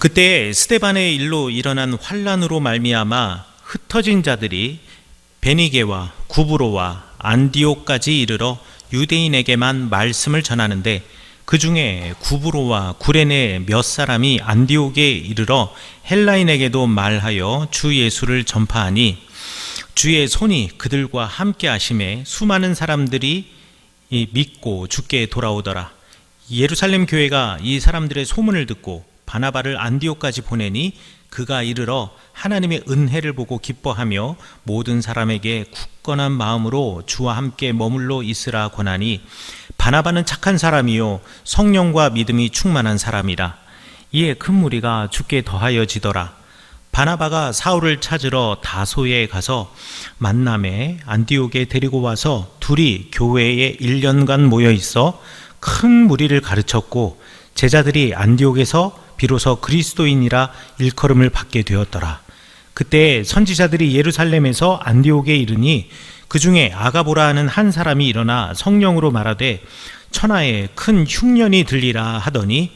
그때 스데반의 일로 일어난 환란으로 말미암아 흩어진 자들이 베니게와 구브로와 안디옥까지 이르러 유대인에게만 말씀을 전하는데, 그 중에 구브로와 구레네 몇 사람이 안디옥에 이르러 헬라인에게도 말하여 주 예수를 전파하니, 주의 손이 그들과 함께 하심에 수많은 사람들이 믿고 주께 돌아오더라. 예루살렘 교회가 이 사람들의 소문을 듣고 바나바를 안디옥까지 보내니, 그가 이르러 하나님의 은혜를 보고 기뻐하며 모든 사람에게 굳건한 마음으로 주와 함께 머물러 있으라 권하니, 바나바는 착한 사람이요 성령과 믿음이 충만한 사람이라. 이에 큰 무리가 주께 더하여지더라. 바나바가 사울을 찾으러 다소에 가서 만남에 안디옥에 데리고 와서 둘이 교회에 1년간 모여 있어 큰 무리를 가르쳤고, 제자들이 안디옥에서 비로소 그리스도인이라 일컬음을 받게 되었더라. 그때 선지자들이 예루살렘에서 안디옥에 이르니, 그 중에 아가보라 하는 한 사람이 일어나 성령으로 말하되 천하에 큰 흉년이 들리라 하더니,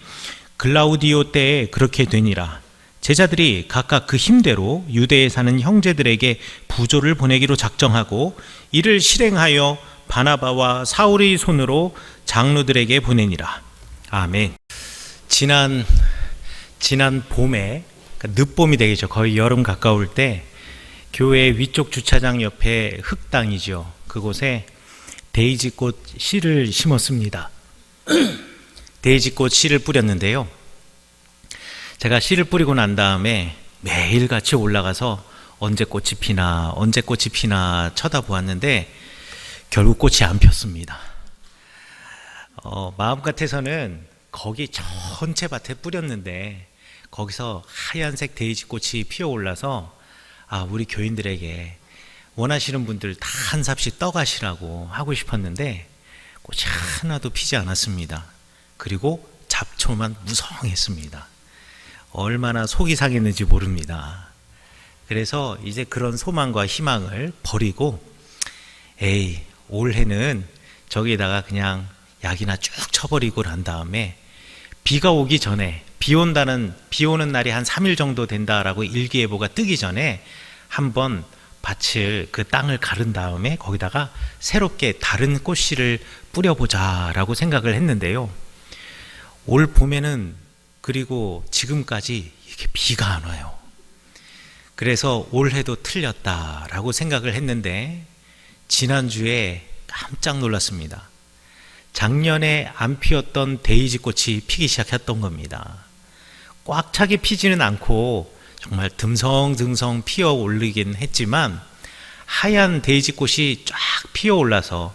글라우디오 때에 그렇게 되니라. 제자들이 각각 그 힘대로 유대에 사는 형제들에게 부조를 보내기로 작정하고, 이를 실행하여 바나바와 사울의 손으로 장로들에게 보내니라. 아멘. 지난 봄에, 늦봄이 되겠죠. 거의 여름 가까울 때 교회 위쪽 주차장 옆에 흙땅이죠. 그곳에 데이지꽃 씨를 심었습니다. 데이지꽃 씨를 뿌렸는데요, 제가 씨를 뿌리고 난 다음에 매일같이 올라가서 언제 꽃이 피나 쳐다보았는데 결국 꽃이 안 폈습니다. 마음 같아서는 거기 전체 밭에 뿌렸는데 거기서 하얀색 데이지꽃이 피어올라서 우리 교인들에게 원하시는 분들 다 한 삽씩 떠가시라고 하고 싶었는데 꽃이 하나도 피지 않았습니다. 그리고 잡초만 무성했습니다. 얼마나 속이 상했는지 모릅니다. 그래서 이제 그런 소망과 희망을 버리고, 올해는 저기에다가 약이나 쭉 쳐버리고 난 다음에 비가 오기 전에, 비 오는 날이 한 3일 정도 된다라고 일기예보가 뜨기 전에 한번 그 땅을 가른 다음에 거기다가 새롭게 다른 꽃씨를 뿌려보자라고 생각을 했는데요, 올 봄에는 그리고 지금까지 이렇게 비가 안 와요. 그래서 올해도 틀렸다라고 생각을 했는데 지난주에 깜짝 놀랐습니다. 작년에 안 피었던 데이지꽃이 피기 시작했던 겁니다. 꽉 차게 피지는 않고 정말 듬성듬성 피어 오르긴 했지만 하얀 데이지꽃이 쫙 피어 올라서,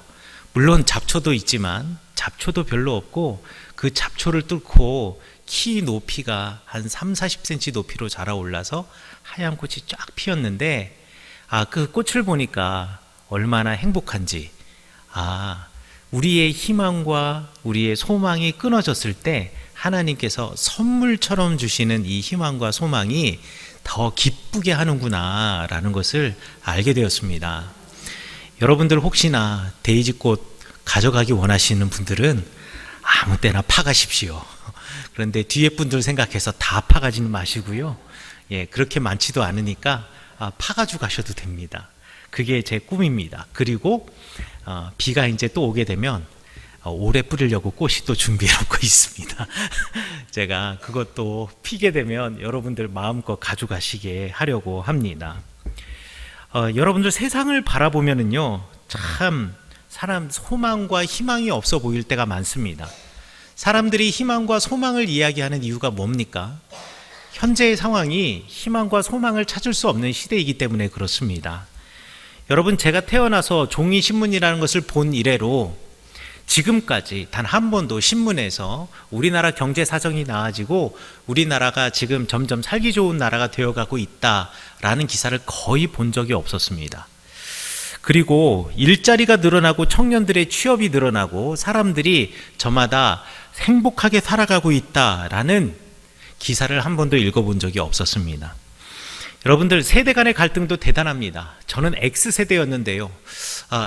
물론 잡초도 있지만 잡초도 별로 없고 그 잡초를 뚫고 키 높이가 한 30-40cm 높이로 자라올라서 하얀 꽃이 쫙 피었는데, 그 꽃을 보니까 얼마나 행복한지, 우리의 희망과 우리의 소망이 끊어졌을 때 하나님께서 선물처럼 주시는 이 희망과 소망이 더 기쁘게 하는구나 라는 것을 알게 되었습니다. 여러분들 혹시나 데이지꽃 가져가기 원하시는 분들은 아무 때나 파가십시오. 그런데 뒤에 분들 생각해서 다 파가지는 마시고요, 그렇게 많지도 않으니까 파가지고 가셔도 됩니다. 그게 제 꿈입니다. 그리고 비가 이제 또 오게 되면 올해 뿌리려고 꽃이 또 준비해 놓고 있습니다. 제가 그것도 피게 되면 여러분들 마음껏 가져가시게 하려고 합니다. 여러분들 세상을 바라보면은요, 참 사람 소망과 희망이 없어 보일 때가 많습니다. 사람들이 희망과 소망을 이야기하는 이유가 뭡니까? 현재의 상황이 희망과 소망을 찾을 수 없는 시대이기 때문에 그렇습니다. 여러분, 제가 태어나서 종이신문이라는 것을 본 이래로 지금까지 단 한 번도 신문에서 우리나라 경제 사정이 나아지고 우리나라가 지금 점점 살기 좋은 나라가 되어가고 있다라는 기사를 거의 본 적이 없었습니다. 그리고 일자리가 늘어나고 청년들의 취업이 늘어나고 사람들이 저마다 행복하게 살아가고 있다라는 기사를 한 번도 읽어본 적이 없었습니다. 여러분들, 세대 간의 갈등도 대단합니다. 저는 X세대였는데요,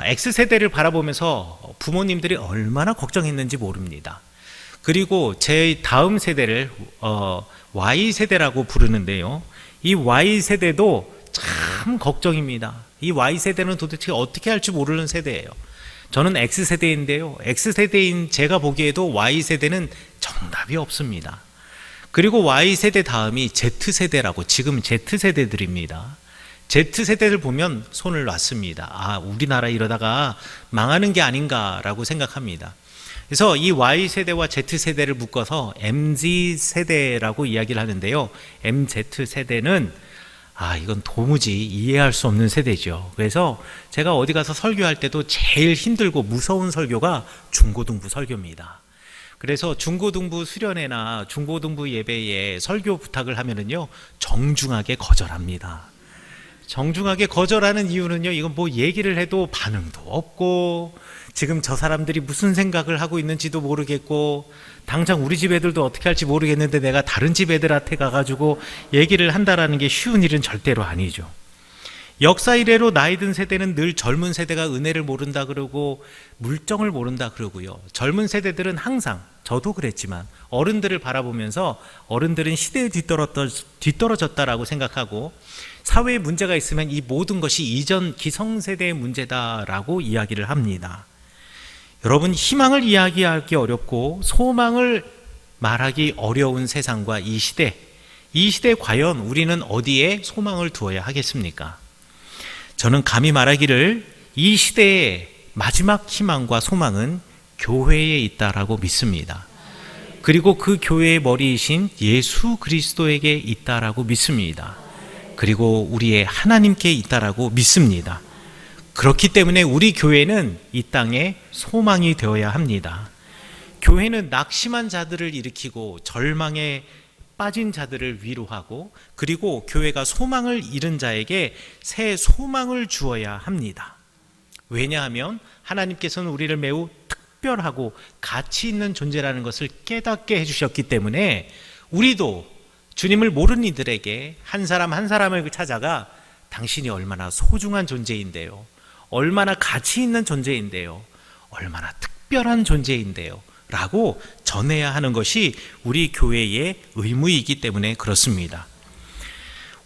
X세대를 바라보면서 부모님들이 얼마나 걱정했는지 모릅니다. 그리고 제 다음 세대를 Y세대라고 부르는데요. 이 Y세대도 참 걱정입니다. 이 Y세대는 도대체 어떻게 할지 모르는 세대예요. 저는 X세대인데요. X세대인 제가 보기에도 Y세대는 정답이 없습니다. 그리고 Y세대 다음이 Z세대라고, 지금 Z세대들입니다. Z세대를 보면 손을 놨습니다. 아, 우리나라 이러다가 망하는 게 아닌가라고 생각합니다. 그래서 이 Y세대와 Z세대를 묶어서 MZ세대라고 이야기를 하는데요. MZ세대는 이건 도무지 이해할 수 없는 세대죠. 그래서 제가 어디 가서 설교할 때도 제일 힘들고 무서운 설교가 중고등부 설교입니다. 그래서 중고등부 수련회나 중고등부 예배에 설교 부탁을 하면은요, 정중하게 거절합니다. 정중하게 거절하는 이유는요, 이건 뭐 얘기를 해도 반응도 없고, 지금 저 사람들이 무슨 생각을 하고 있는지도 모르겠고, 당장 우리 집 애들도 어떻게 할지 모르겠는데 내가 다른 집 애들한테 가가지고 얘기를 한다라는 게 쉬운 일은 절대로 아니죠. 역사 이래로 나이 든 세대는 늘 젊은 세대가 은혜를 모른다 그러고 물정을 모른다 그러고요. 젊은 세대들은 항상, 저도 그랬지만 어른들을 바라보면서 어른들은 시대에 뒤떨어졌다라고 생각하고, 사회에 문제가 있으면 이 모든 것이 이전 기성세대의 문제다라고 이야기를 합니다. 여러분, 희망을 이야기하기 어렵고 소망을 말하기 어려운 세상과 이 시대에 과연 우리는 어디에 소망을 두어야 하겠습니까? 저는 감히 말하기를 이 시대의 마지막 희망과 소망은 교회에 있다라고 믿습니다. 그리고 그 교회의 머리이신 예수 그리스도에게 있다라고 믿습니다. 그리고 우리의 하나님께 있다라고 믿습니다. 그렇기 때문에 우리 교회는 이 땅에 소망이 되어야 합니다. 교회는 낙심한 자들을 일으키고 절망에 빠진 자들을 위로하고, 그리고 교회가 소망을 잃은 자에게 새 소망을 주어야 합니다. 왜냐하면 하나님께서는 우리를 매우 특별하고 가치 있는 존재라는 것을 깨닫게 해주셨기 때문에, 우리도 주님을 모르는 이들에게 한 사람 한 사람을 찾아가 당신이 얼마나 소중한 존재인데요, 얼마나 가치 있는 존재인데요, 얼마나 특별한 존재인데요 라고 전해야 하는 것이 우리 교회의 의무이기 때문에 그렇습니다.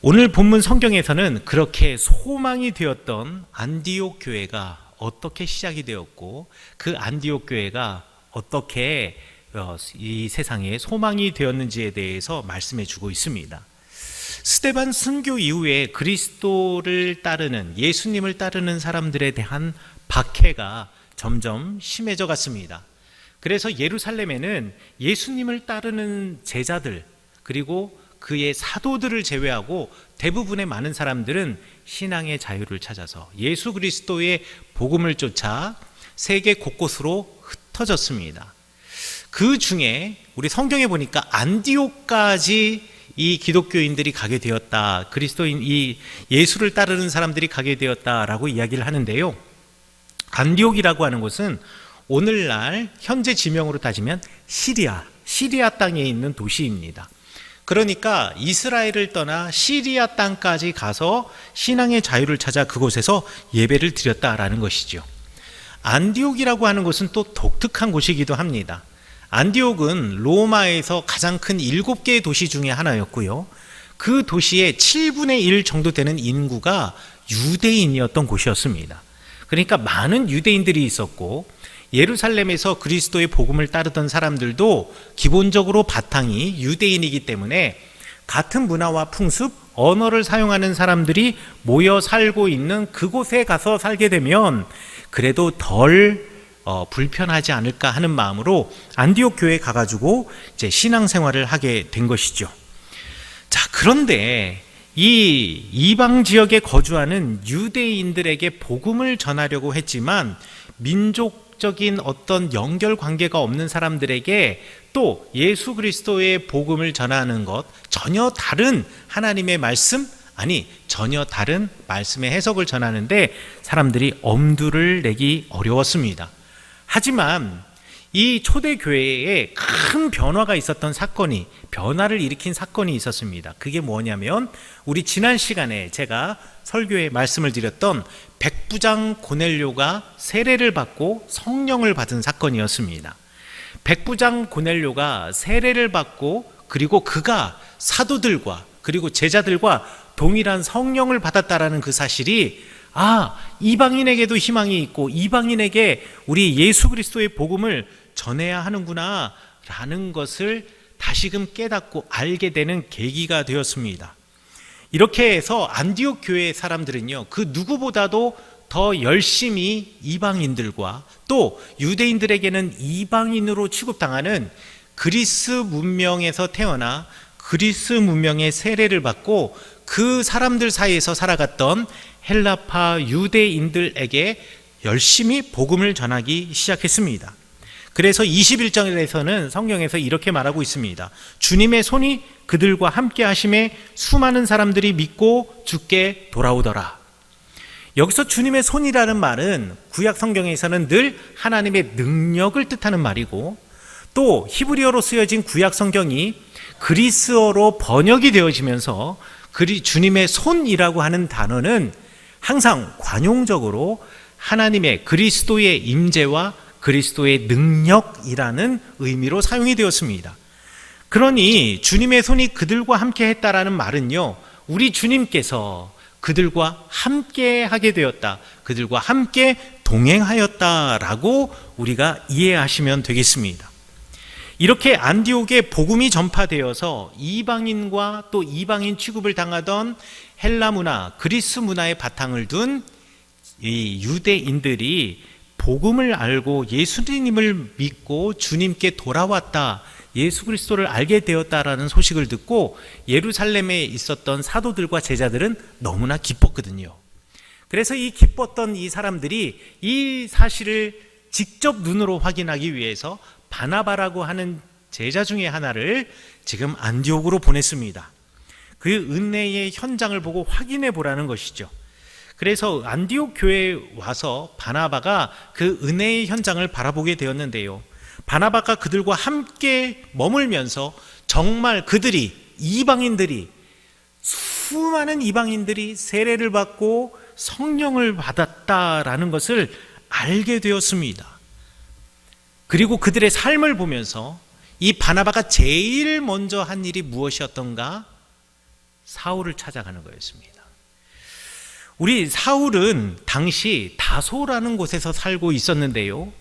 오늘 본문 성경에서는 그렇게 소망이 되었던 안디옥 교회가 어떻게 시작이 되었고, 그 안디옥 교회가 어떻게 이 세상에 소망이 되었는지에 대해서 말씀해 주고 있습니다. 스데반 순교 이후에 그리스도를 따르는, 예수님을 따르는 사람들에 대한 박해가 점점 심해져 갔습니다. 그래서 예루살렘에는 예수님을 따르는 제자들, 그리고 그의 사도들을 제외하고 대부분의 많은 사람들은 신앙의 자유를 찾아서 예수 그리스도의 복음을 쫓아 세계 곳곳으로 흩어졌습니다. 그 중에 우리 성경에 보니까 안디옥까지 이 기독교인들이 가게 되었다, 그리스도인 이 예수를 따르는 사람들이 가게 되었다라고 이야기를 하는데요. 안디옥이라고 하는 곳은 오늘날 현재 지명으로 따지면 시리아 땅에 있는 도시입니다. 그러니까 이스라엘을 떠나 시리아 땅까지 가서 신앙의 자유를 찾아 그곳에서 예배를 드렸다라는 것이죠. 안디옥이라고 하는 곳은 또 독특한 곳이기도 합니다. 안디옥은 로마에서 가장 큰 7개의 도시 중에 하나였고요. 그 도시의 7분의 1 정도 되는 인구가 유대인이었던 곳이었습니다. 그러니까 많은 유대인들이 있었고, 예루살렘에서 그리스도의 복음을 따르던 사람들도 기본적으로 바탕이 유대인이기 때문에 같은 문화와 풍습, 언어를 사용하는 사람들이 모여 살고 있는 그곳에 가서 살게 되면 그래도 덜 불편하지 않을까 하는 마음으로 안디옥 교회에 가가지고 이제 신앙생활을 하게 된 것이죠. 자, 그런데 이 이방 지역에 거주하는 유대인들에게 복음을 전하려고 했지만 민족적인 어떤 연결 관계가 없는 사람들에게 또 예수 그리스도의 복음을 전하는 것, 전혀 다른 하나님의 말씀, 전혀 다른 말씀의 해석을 전하는데 사람들이 엄두를 내기 어려웠습니다. 하지만 이 초대교회에 큰 변화가 있었던 사건이, 변화를 일으킨 사건이 있었습니다. 그게 뭐냐면 우리 지난 시간에 제가 설교에 말씀을 드렸던 백부장 고넬료가 세례를 받고 성령을 받은 사건이었습니다. 백부장 고넬료가 세례를 받고 그리고 그가 사도들과 그리고 제자들과 동일한 성령을 받았다라는 그 사실이 이방인에게도 희망이 있고 이방인에게 우리 예수 그리스도의 복음을 전해야 하는구나 라는 것을 다시금 깨닫고 알게 되는 계기가 되었습니다. 이렇게 해서 안디옥 교회의 사람들은요, 그 누구보다도 더 열심히 이방인들과 또 유대인들에게는 이방인으로 취급당하는 그리스 문명에서 태어나 그리스 문명의 세례를 받고 그 사람들 사이에서 살아갔던 헬라파 유대인들에게 열심히 복음을 전하기 시작했습니다. 그래서 21절에서는 성경에서 이렇게 말하고 있습니다. 주님의 손이 그들과 함께 하심에 수많은 사람들이 믿고 주께 돌아오더라. 여기서 주님의 손이라는 말은 구약 성경에서는 늘 하나님의 능력을 뜻하는 말이고, 또 히브리어로 쓰여진 구약 성경이 그리스어로 번역이 되어지면서 주님의 손이라고 하는 단어는 항상 관용적으로 하나님의 그리스도의 임재와 그리스도의 능력이라는 의미로 사용이 되었습니다. 그러니 주님의 손이 그들과 함께 했다라는 말은요, 우리 주님께서 그들과 함께 하게 되었다, 그들과 함께 동행하였다라고 우리가 이해하시면 되겠습니다. 이렇게 안디옥에 복음이 전파되어서 이방인과 또 이방인 취급을 당하던 헬라 문화, 그리스 문화의 바탕을 둔 이 유대인들이 복음을 알고 예수님을 믿고 주님께 돌아왔다, 예수 그리스도를 알게 되었다라는 소식을 듣고 예루살렘에 있었던 사도들과 제자들은 너무나 기뻤거든요. 그래서 이 기뻤던 이 사람들이 이 사실을 직접 눈으로 확인하기 위해서 바나바라고 하는 제자 중에 하나를 지금 안디옥으로 보냈습니다. 그 은혜의 현장을 보고 확인해 보라는 것이죠. 그래서 안디옥 교회에 와서 바나바가 그 은혜의 현장을 바라보게 되었는데요, 바나바가 그들과 함께 머물면서 정말 수많은 이방인들이 세례를 받고 성령을 받았다라는 것을 알게 되었습니다. 그리고 그들의 삶을 보면서 이 바나바가 제일 먼저 한 일이 무엇이었던가? 사울을 찾아가는 거였습니다. 우리 사울은 당시 다소라는 곳에서 살고 있었는데요,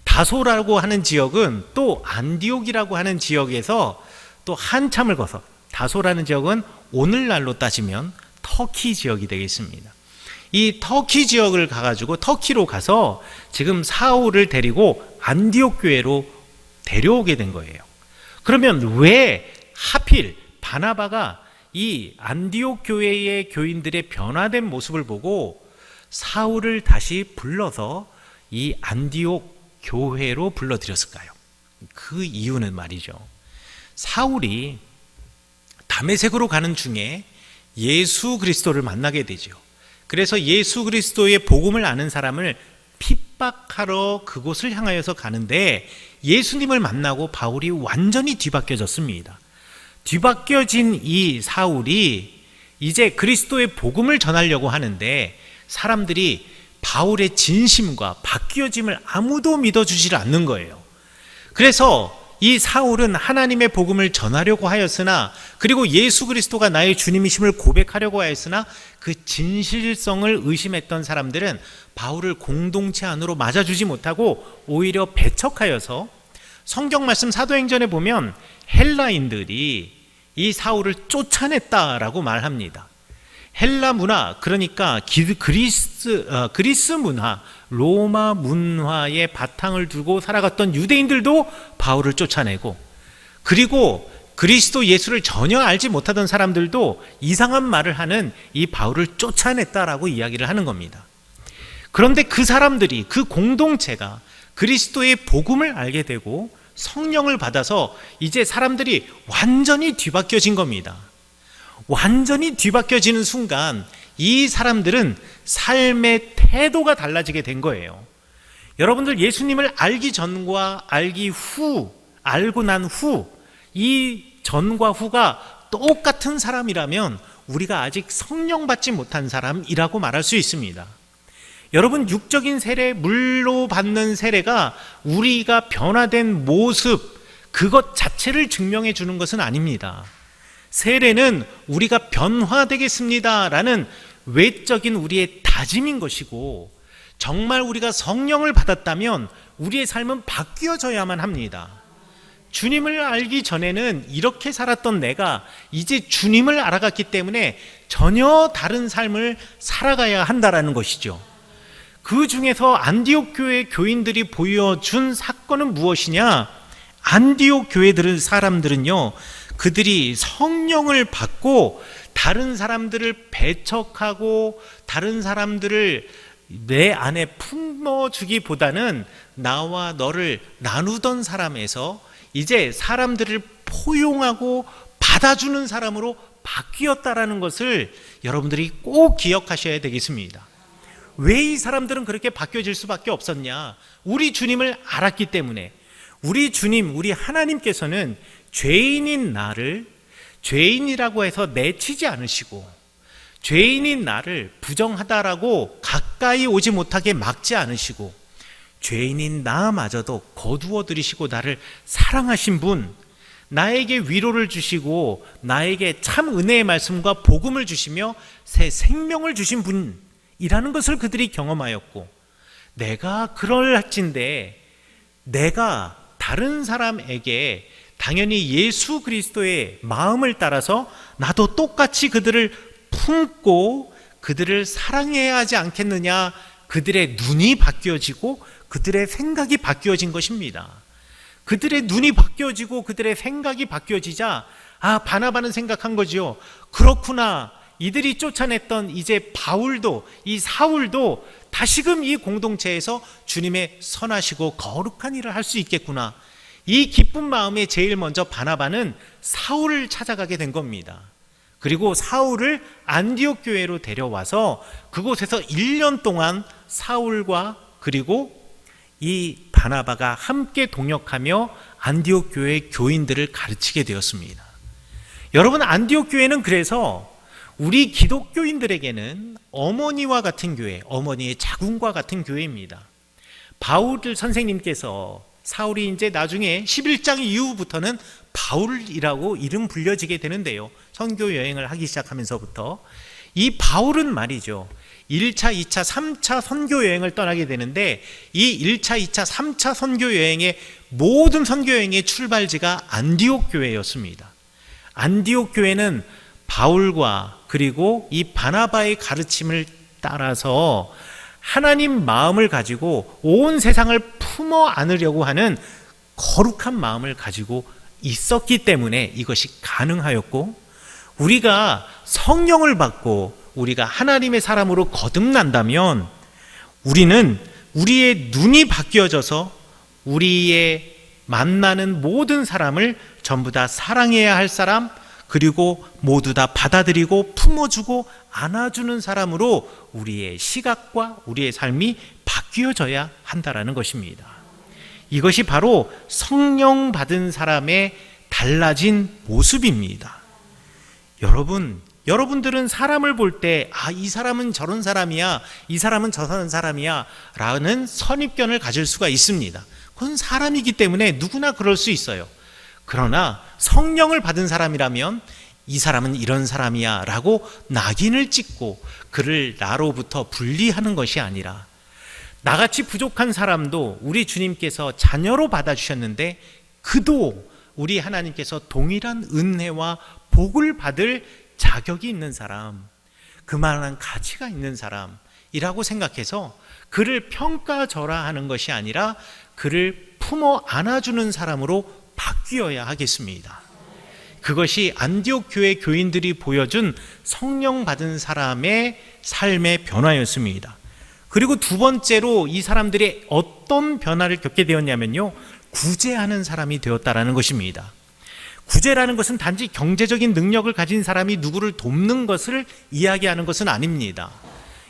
다소라고 하는 지역은 또 안디옥이라고 하는 지역에서 또 한참을 거서, 다소라는 지역은 오늘날로 따지면 터키 지역이 되겠습니다. 이 터키 지역을 터키로 가서 지금 사울을 데리고 안디옥 교회로 데려오게 된 거예요. 그러면 왜 하필 바나바가 이 안디옥 교회의 교인들의 변화된 모습을 보고 사울을 다시 불러서 이 안디옥 교회로 불러들였을까요? 그 이유는 말이죠, 사울이 다메섹으로 가는 중에 예수 그리스도를 만나게 되죠. 그래서 예수 그리스도의 복음을 아는 사람을 핍박하러 그곳을 향하여서 가는데 예수님을 만나고 바울이 완전히 뒤바뀌어졌습니다. 뒤바뀌어진 이 사울이 이제 그리스도의 복음을 전하려고 하는데 사람들이 바울의 진심과 바뀌어짐을 아무도 믿어주질 않는 거예요. 그래서 이 사울은 하나님의 복음을 전하려고 하였으나, 그리고 예수 그리스도가 나의 주님이심을 고백하려고 하였으나 그 진실성을 의심했던 사람들은 바울을 공동체 안으로 맞아주지 못하고 오히려 배척하여서, 성경 말씀 사도행전에 보면 헬라인들이 이 사울을 쫓아냈다라고 말합니다. 헬라 문화, 그러니까 그리스 문화, 로마 문화의 바탕을 두고 살아갔던 유대인들도 바울을 쫓아내고, 그리고 그리스도 예수를 전혀 알지 못하던 사람들도 이상한 말을 하는 이 바울을 쫓아냈다라고 이야기를 하는 겁니다. 그런데 그 사람들이, 그 공동체가 그리스도의 복음을 알게 되고 성령을 받아서 이제 사람들이 완전히 뒤바뀌어진 겁니다. 완전히 뒤바뀌어지는 순간 이 사람들은 삶의 태도가 달라지게 된 거예요. 여러분들 예수님을 알기 전과 알고 난 후, 이 전과 후가 똑같은 사람이라면 우리가 아직 성령 받지 못한 사람이라고 말할 수 있습니다. 여러분, 육적인 세례, 물로 받는 세례가 우리가 변화된 모습, 그것 자체를 증명해 주는 것은 아닙니다. 세례는 우리가 변화되겠습니다라는 외적인 우리의 다짐인 것이고, 정말 우리가 성령을 받았다면 우리의 삶은 바뀌어져야만 합니다. 주님을 알기 전에는 이렇게 살았던 내가 이제 주님을 알아갔기 때문에 전혀 다른 삶을 살아가야 한다라는 것이죠. 그 중에서 안디옥 교회 교인들이 보여준 사건은 무엇이냐? 안디옥 교회 사람들은요, 그들이 성령을 받고 다른 사람들을 배척하고 다른 사람들을 내 안에 품어주기보다는 나와 너를 나누던 사람에서 이제 사람들을 포용하고 받아주는 사람으로 바뀌었다라는 것을 여러분들이 꼭 기억하셔야 되겠습니다. 왜 이 사람들은 그렇게 바뀌어질 수밖에 없었냐? 우리 주님을 알았기 때문에. 우리 주님, 우리 하나님께서는 죄인인 나를 죄인이라고 해서 내치지 않으시고, 죄인인 나를 부정하다라고 가까이 오지 못하게 막지 않으시고, 죄인인 나마저도 거두어 들이시고 나를 사랑하신 분, 나에게 위로를 주시고 나에게 참 은혜의 말씀과 복음을 주시며 새 생명을 주신 분이라는 것을 그들이 경험하였고, 내가 그럴진데 내가 다른 사람에게 당연히 예수 그리스도의 마음을 따라서 나도 똑같이 그들을 품고 그들을 사랑해야 하지 않겠느냐, 그들의 눈이 바뀌어지고 그들의 생각이 바뀌어진 것입니다. 그들의 눈이 바뀌어지고 그들의 생각이 바뀌어지자 바나바는 생각한 거지요. 그렇구나, 이들이 쫓아냈던 이제 바울도, 이 사울도 다시금 이 공동체에서 주님의 선하시고 거룩한 일을 할 수 있겠구나. 이 기쁜 마음에 제일 먼저 바나바는 사울을 찾아가게 된 겁니다. 그리고 사울을 안디옥 교회로 데려와서 그곳에서 1년 동안 사울과 그리고 이 바나바가 함께 동역하며 안디옥 교회 교인들을 가르치게 되었습니다. 여러분, 안디옥 교회는 그래서 우리 기독교인들에게는 어머니와 같은 교회, 어머니의 자궁과 같은 교회입니다. 바울 선생님께서 사울이 이제 나중에 11장 이후부터는 바울이라고 이름 불려지게 되는데요, 선교 여행을 하기 시작하면서부터 이 바울은 말이죠, 1차, 2차, 3차 선교 여행을 떠나게 되는데, 이 1차, 2차, 3차 선교 여행의 모든 선교 여행의 출발지가 안디옥 교회였습니다. 안디옥 교회는 바울과 그리고 이 바나바의 가르침을 따라서 하나님 마음을 가지고 온 세상을 품어 안으려고 하는 거룩한 마음을 가지고 있었기 때문에 이것이 가능하였고, 우리가 성령을 받고 우리가 하나님의 사람으로 거듭난다면 우리는 우리의 눈이 바뀌어져서 우리의 만나는 모든 사람을 전부 다 사랑해야 할 사람, 그리고 모두 다 받아들이고 품어주고 안아주는 사람으로 우리의 시각과 우리의 삶이 바뀌어져야 한다라는 것입니다. 이것이 바로 성령 받은 사람의 달라진 모습입니다. 여러분들은 사람을 볼 때 이 사람은 저런 사람이야, 이 사람은 저런 사람이야 라는 선입견을 가질 수가 있습니다. 그건 사람이기 때문에 누구나 그럴 수 있어요. 그러나 성령을 받은 사람이라면 이 사람은 이런 사람이야 라고 낙인을 찍고 그를 나로부터 분리하는 것이 아니라, 나같이 부족한 사람도 우리 주님께서 자녀로 받아주셨는데 그도 우리 하나님께서 동일한 은혜와 복을 받을 자격이 있는 사람, 그만한 가치가 있는 사람이라고 생각해서 그를 평가절하하는 것이 아니라 그를 품어 안아주는 사람으로 바뀌어야 하겠습니다. 그것이 안디옥 교회 교인들이 보여준 성령 받은 사람의 삶의 변화였습니다. 그리고 두 번째로 이 사람들이 어떤 변화를 겪게 되었냐면요, 구제하는 사람이 되었다라는 것입니다. 구제라는 것은 단지 경제적인 능력을 가진 사람이 누구를 돕는 것을 이야기하는 것은 아닙니다.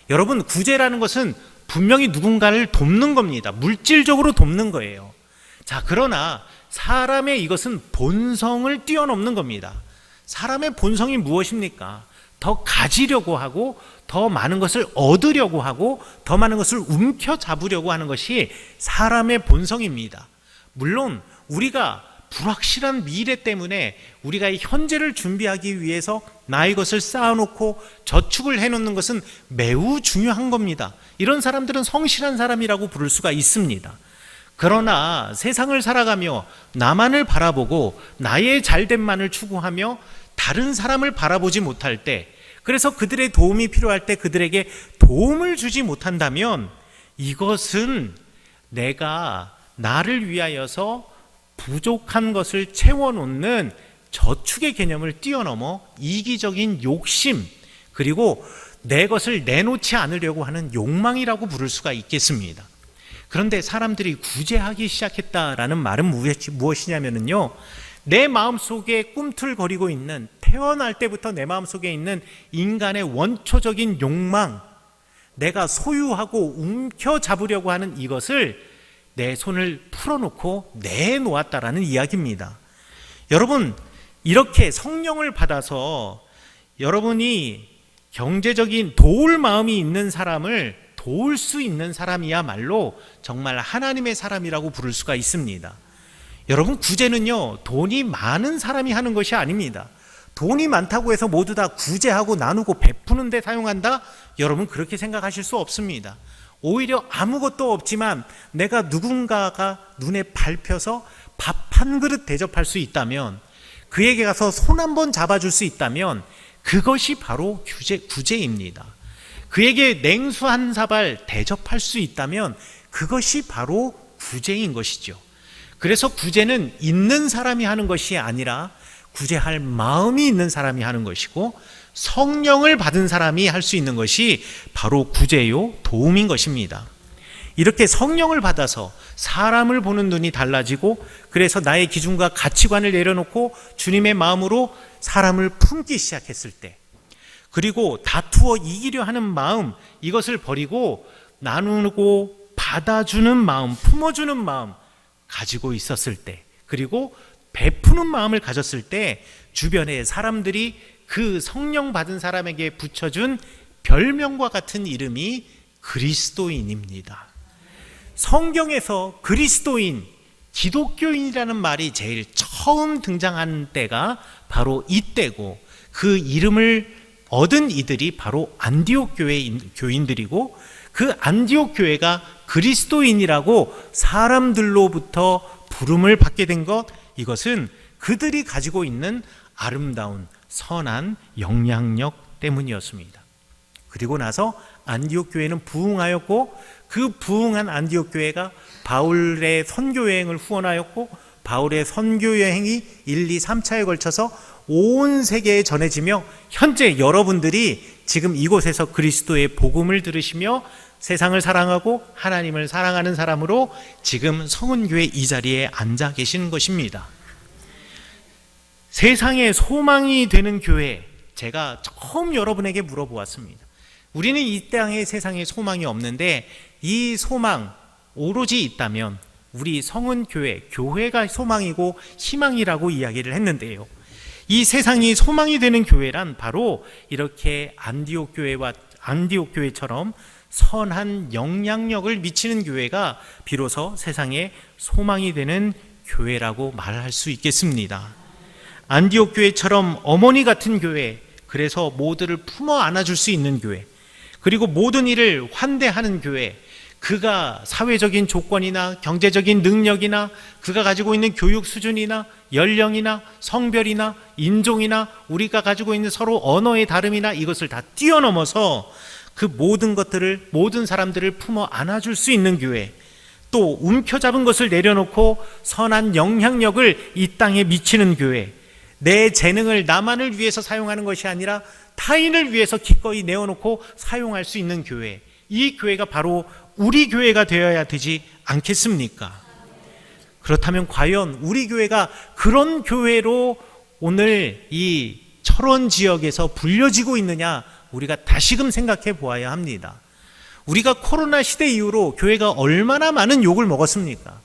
여러분, 구제라는 것은 분명히 누군가를 돕는 겁니다. 물질적으로 돕는 거예요. 자, 그러나 사람의 이것은 본성을 뛰어넘는 겁니다. 사람의 본성이 무엇입니까? 더 가지려고 하고 더 많은 것을 얻으려고 하고 더 많은 것을 움켜잡으려고 하는 것이 사람의 본성입니다. 물론 우리가 불확실한 미래 때문에 우리가 이 현재를 준비하기 위해서 나의 것을 쌓아놓고 저축을 해놓는 것은 매우 중요한 겁니다. 이런 사람들은 성실한 사람이라고 부를 수가 있습니다. 그러나 세상을 살아가며 나만을 바라보고 나의 잘됨만을 추구하며 다른 사람을 바라보지 못할 때, 그래서 그들의 도움이 필요할 때 그들에게 도움을 주지 못한다면 이것은 내가 나를 위하여서 부족한 것을 채워놓는 저축의 개념을 뛰어넘어 이기적인 욕심, 그리고 내 것을 내놓지 않으려고 하는 욕망이라고 부를 수가 있겠습니다. 그런데 사람들이 구제하기 시작했다라는 말은 무엇이냐면요, 내 마음속에 꿈틀거리고 있는, 태어날 때부터 내 마음속에 있는 인간의 원초적인 욕망, 내가 소유하고 움켜잡으려고 하는 이것을 내 손을 풀어놓고 내놓았다라는 이야기입니다. 여러분, 이렇게 성령을 받아서 여러분이 경제적인 도울 마음이 있는 사람을 도울 수 있는 사람이야말로 정말 하나님의 사람이라고 부를 수가 있습니다. 여러분, 구제는요, 돈이 많은 사람이 하는 것이 아닙니다. 돈이 많다고 해서 모두 다 구제하고 나누고 베푸는 데 사용한다? 여러분, 그렇게 생각하실 수 없습니다. 오히려 아무것도 없지만 내가 누군가가 눈에 밟혀서 밥 한 그릇 대접할 수 있다면, 그에게 가서 손 한번 잡아줄 수 있다면 그것이 바로 구제입니다. 그에게 냉수 한 사발 대접할 수 있다면 그것이 바로 구제인 것이죠. 그래서 구제는 있는 사람이 하는 것이 아니라 구제할 마음이 있는 사람이 하는 것이고, 성령을 받은 사람이 할 수 있는 것이 바로 구제요, 도움인 것입니다. 이렇게 성령을 받아서 사람을 보는 눈이 달라지고, 그래서 나의 기준과 가치관을 내려놓고 주님의 마음으로 사람을 품기 시작했을 때, 그리고 다투어 이기려 하는 마음, 이것을 버리고 나누고 받아주는 마음, 품어주는 마음 가지고 있었을 때, 그리고 베푸는 마음을 가졌을 때 주변의 사람들이 그 성령 받은 사람에게 붙여준 별명과 같은 이름이 그리스도인입니다. 성경에서 그리스도인, 기독교인이라는 말이 제일 처음 등장한 때가 바로 이때고, 그 이름을 얻은 이들이 바로 안디옥 교회 교인들이고, 그 안디옥 교회가 그리스도인이라고 사람들로부터 부름을 받게 된 것, 이것은 그들이 가지고 있는 아름다운 선한 영향력 때문이었습니다. 그리고 나서 안디옥 교회는 부흥하였고, 그 부흥한 안디옥 교회가 바울의 선교 여행을 후원하였고, 바울의 선교 여행이 1, 2, 3차에 걸쳐서 온 세계에 전해지며, 현재 여러분들이 지금 이곳에서 그리스도의 복음을 들으시며 세상을 사랑하고 하나님을 사랑하는 사람으로 지금 성은교회 이 자리에 앉아 계시는 것입니다. 세상에 소망이 되는 교회, 제가 처음 여러분에게 물어보았습니다. 우리는 이 땅에 세상에 소망이 없는데, 이 소망 오로지 있다면 우리 성은교회, 교회가 소망이고 희망이라고 이야기를 했는데요, 이 세상이 소망이 되는 교회란 바로 이렇게 안디옥 교회처럼 선한 영향력을 미치는 교회가 비로소 세상에 소망이 되는 교회라고 말할 수 있겠습니다. 안디옥 교회처럼 어머니 같은 교회, 그래서 모두를 품어 안아줄 수 있는 교회, 그리고 모든 일을 환대하는 교회, 그가 사회적인 조건이나 경제적인 능력이나 그가 가지고 있는 교육 수준이나 연령이나 성별이나 인종이나 우리가 가지고 있는 서로 언어의 다름이나 이것을 다 뛰어넘어서 그 모든 것들을, 모든 사람들을 품어 안아줄 수 있는 교회, 또 움켜잡은 것을 내려놓고 선한 영향력을 이 땅에 미치는 교회, 내 재능을 나만을 위해서 사용하는 것이 아니라 타인을 위해서 기꺼이 내어놓고 사용할 수 있는 교회, 이 교회가 바로 우리 교회가 되어야 되지 않겠습니까? 그렇다면 과연 우리 교회가 그런 교회로 오늘 이 철원 지역에서 불려지고 있느냐, 우리가 다시금 생각해 보아야 합니다. 우리가 코로나 시대 이후로 교회가 얼마나 많은 욕을 먹었습니까?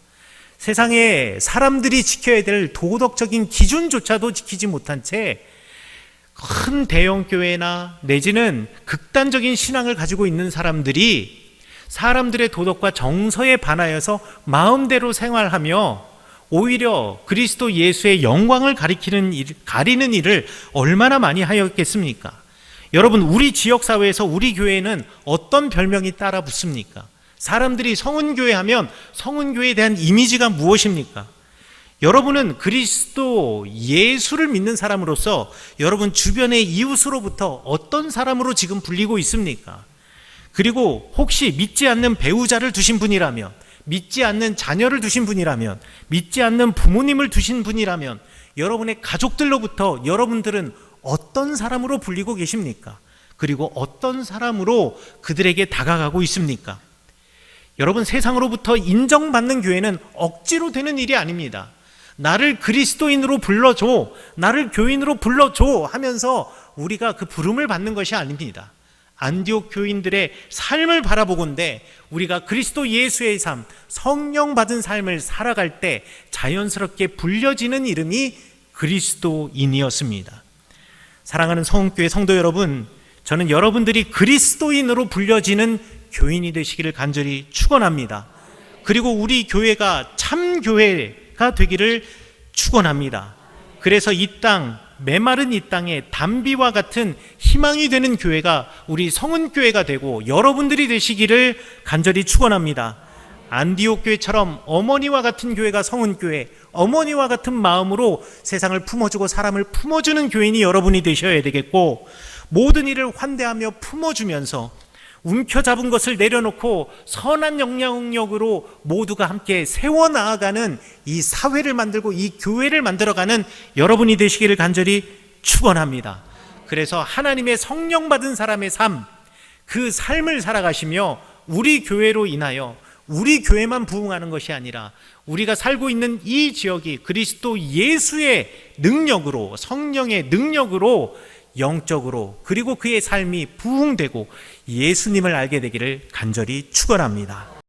세상에 사람들이 지켜야 될 도덕적인 기준조차도 지키지 못한 채 큰 대형 교회나 내지는 극단적인 신앙을 가지고 있는 사람들이 사람들의 도덕과 정서에 반하여서 마음대로 생활하며 오히려 그리스도 예수의 영광을 가리는 일을 얼마나 많이 하였겠습니까? 여러분, 우리 지역사회에서 우리 교회는 어떤 별명이 따라 붙습니까? 사람들이 성은교회 하면 성은교회에 대한 이미지가 무엇입니까? 여러분은 그리스도 예수를 믿는 사람으로서 여러분 주변의 이웃으로부터 어떤 사람으로 지금 불리고 있습니까? 그리고 혹시 믿지 않는 배우자를 두신 분이라면, 믿지 않는 자녀를 두신 분이라면, 믿지 않는 부모님을 두신 분이라면 여러분의 가족들로부터 여러분들은 어떤 사람으로 불리고 계십니까? 그리고 어떤 사람으로 그들에게 다가가고 있습니까? 여러분, 세상으로부터 인정받는 교회는 억지로 되는 일이 아닙니다. 나를 그리스도인으로 불러줘, 나를 교인으로 불러줘 하면서 우리가 그 부름을 받는 것이 아닙니다. 안디옥 교인들의 삶을 바라보건대 우리가 그리스도 예수의 삶, 성령 받은 삶을 살아갈 때 자연스럽게 불려지는 이름이 그리스도인이었습니다. 사랑하는 성교회 성도 여러분, 저는 여러분들이 그리스도인으로 불려지는 교인이 되시기를 간절히 축원합니다. 그리고 우리 교회가 참 교회가 되기를 축원합니다. 그래서 이 땅, 메마른 이 땅에 담비와 같은 희망이 되는 교회가 우리 성은교회가 되고 여러분들이 되시기를 간절히 축원합니다. 안디옥 교회처럼 어머니와 같은 교회가 성은교회, 어머니와 같은 마음으로 세상을 품어주고 사람을 품어주는 교인이 여러분이 되셔야 되겠고, 모든 일을 환대하며 품어주면서 움켜잡은 것을 내려놓고 선한 영향력으로 모두가 함께 세워나가는 이 사회를 만들고 이 교회를 만들어가는 여러분이 되시기를 간절히 축원합니다. 그래서 하나님의 성령 받은 사람의 삶, 그 삶을 살아가시며 우리 교회로 인하여 우리 교회만 부흥하는 것이 아니라 우리가 살고 있는 이 지역이 그리스도 예수의 능력으로, 성령의 능력으로 영적으로, 그리고 그의 삶이 부흥되고 예수님을 알게 되기를 간절히 축원합니다.